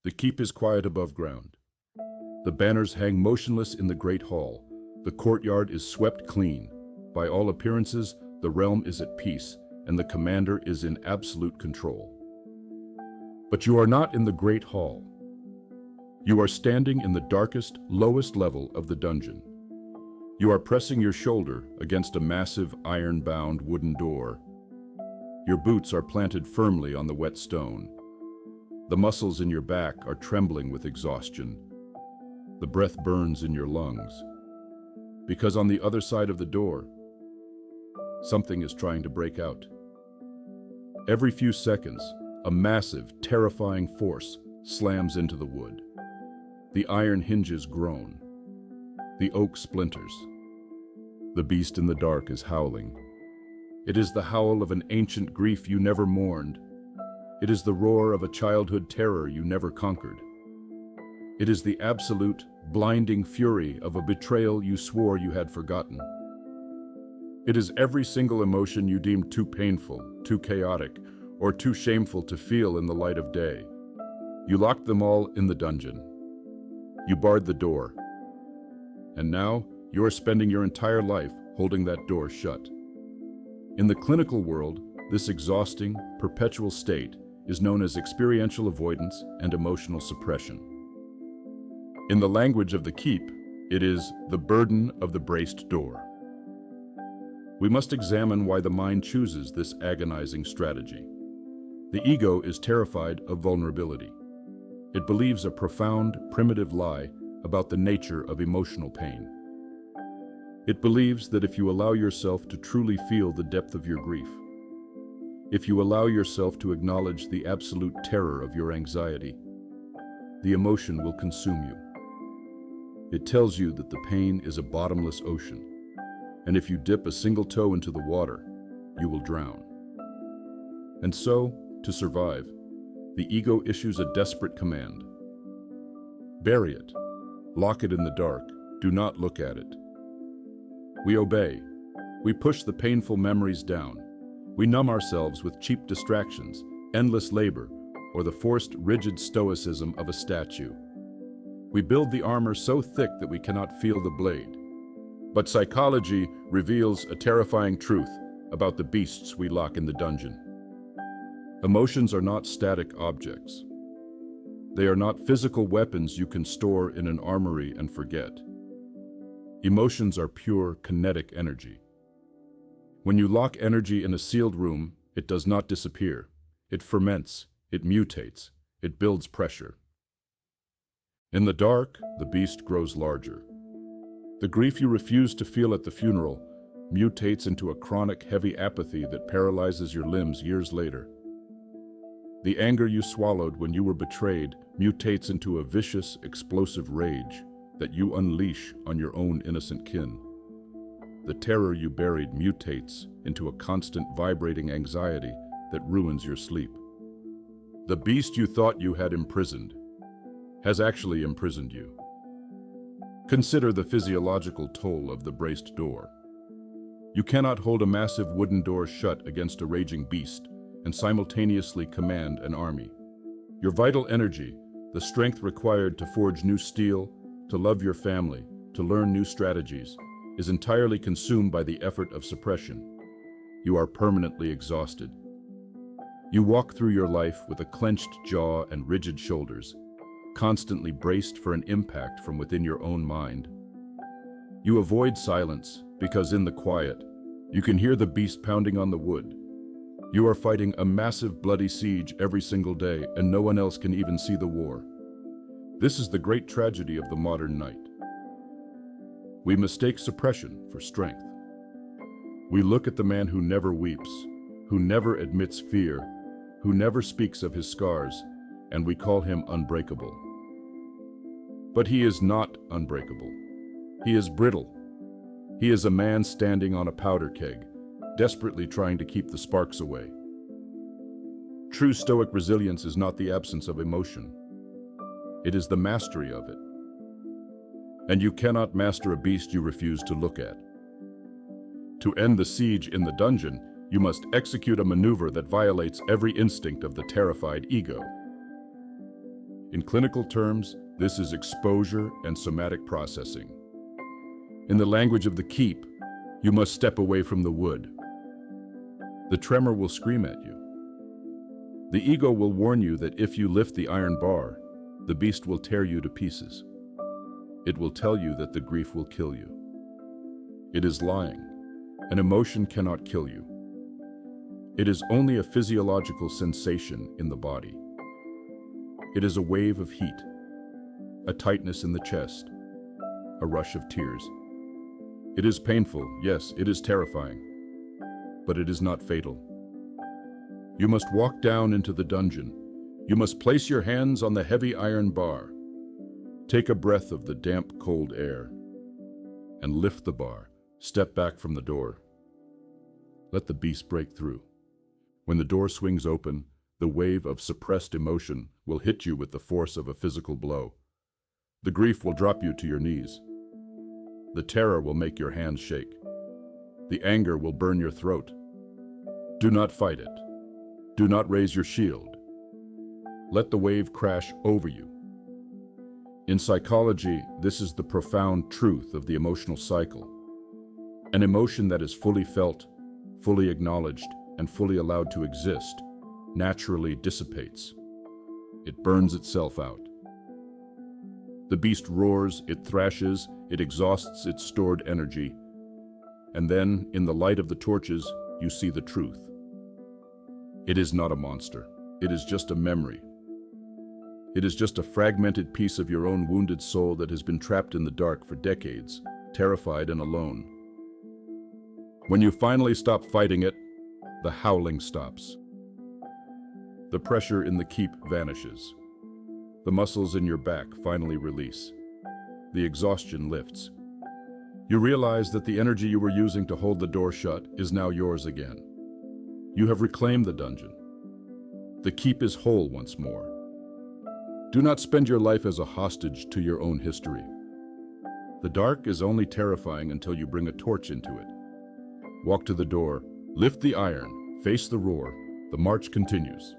The keep is quiet above ground. The banners hang motionless in the great hall. The courtyard is swept clean. By all appearances, the realm is at peace, and the commander is in absolute control. But you are not in the great hall. You are standing in the darkest, lowest level of the dungeon. You are pressing your shoulder against a massive iron-bound wooden door. Your boots are planted firmly on the wet stone. The muscles in your back are trembling with exhaustion. The breath burns in your lungs. Because on the other side of the door, something is trying to break out. Every few seconds, a massive, terrifying force slams into the wood. The iron hinges groan. The oak splinters. The beast in the dark is howling. It is the howl of an ancient grief you never mourned. It is the roar of a childhood terror you never conquered. It is the absolute, blinding fury of a betrayal you swore you had forgotten. It is every single emotion you deemed too painful, too chaotic, or too shameful to feel in the light of day. You locked them all in the dungeon. You barred the door. And now, you are spending your entire life holding that door shut. In the clinical world, this exhausting, perpetual state is known as experiential avoidance and emotional suppression. In the language of the keep, it is the burden of the braced door. We must examine why the mind chooses this agonizing strategy. The ego is terrified of vulnerability. It believes a profound, primitive lie about the nature of emotional pain. It believes that if you allow yourself to truly feel the depth of your grief, if you allow yourself to acknowledge the absolute terror of your anxiety, the emotion will consume you. It tells you that the pain is a bottomless ocean, and if you dip a single toe into the water, you will drown. And so, to survive, the ego issues a desperate command. Bury it. Lock it in the dark. Do not look at it. We obey. We push the painful memories down. We numb ourselves with cheap distractions, endless labor, or the forced, rigid stoicism of a statue. We build the armor so thick that we cannot feel the blade. But psychology reveals a terrifying truth about the beasts we lock in the dungeon. Emotions are not static objects. They are not physical weapons you can store in an armory and forget. Emotions are pure kinetic energy. When you lock energy in a sealed room, it does not disappear. It ferments, it mutates, it builds pressure. In the dark, the beast grows larger. The grief you refuse to feel at the funeral mutates into a chronic, heavy apathy that paralyzes your limbs years later. The anger you swallowed when you were betrayed mutates into a vicious, explosive rage that you unleash on your own innocent kin. The terror you buried mutates into a constant vibrating anxiety that ruins your sleep. The beast you thought you had imprisoned has actually imprisoned you. Consider the physiological toll of the braced door. You cannot hold a massive wooden door shut against a raging beast and simultaneously command an army. Your vital energy, the strength required to forge new steel, to love your family, to learn new strategies, is entirely consumed by the effort of suppression. You are permanently exhausted. You walk through your life with a clenched jaw and rigid shoulders, constantly braced for an impact from within your own mind. You avoid silence because in the quiet, you can hear the beast pounding on the wood. You are fighting a massive bloody siege every single day, and no one else can even see the war. This is the great tragedy of the modern night. We mistake suppression for strength. We look at the man who never weeps, who never admits fear, who never speaks of his scars, and we call him unbreakable. But he is not unbreakable. He is brittle. He is a man standing on a powder keg, desperately trying to keep the sparks away. True Stoic resilience is not the absence of emotion. It is the mastery of it. And you cannot master a beast you refuse to look at. To end the siege in the dungeon, you must execute a maneuver that violates every instinct of the terrified ego. In clinical terms, this is exposure and somatic processing. In the language of the keep, you must step away from the wood. The tremor will scream at you. The ego will warn you that if you lift the iron bar, the beast will tear you to pieces. It will tell you that the grief will kill you. It is lying. An emotion cannot kill you. It is only a physiological sensation in the body. It is a wave of heat, a tightness in the chest, a rush of tears. It is painful, yes, it is terrifying, but it is not fatal. You must walk down into the dungeon. You must place your hands on the heavy iron bar. Take a breath of the damp, cold air, and lift the bar. Step back from the door. Let the beast break through. When the door swings open, the wave of suppressed emotion will hit you with the force of a physical blow. The grief will drop you to your knees. The terror will make your hands shake. The anger will burn your throat. Do not fight it. Do not raise your shield. Let the wave crash over you. In psychology, this is the profound truth of the emotional cycle. An emotion that is fully felt, fully acknowledged, and fully allowed to exist naturally dissipates. It burns itself out. The beast roars, it thrashes, it exhausts its stored energy, and then, in the light of the torches, you see the truth. It is not a monster. It is just a memory. It is just a fragmented piece of your own wounded soul that has been trapped in the dark for decades, terrified and alone. When you finally stop fighting it, the howling stops. The pressure in the keep vanishes. The muscles in your back finally release. The exhaustion lifts. You realize that the energy you were using to hold the door shut is now yours again. You have reclaimed the dungeon. The keep is whole once more. Do not spend your life as a hostage to your own history. The dark is only terrifying until you bring a torch into it. Walk to the door, lift the iron, face the roar. The march continues.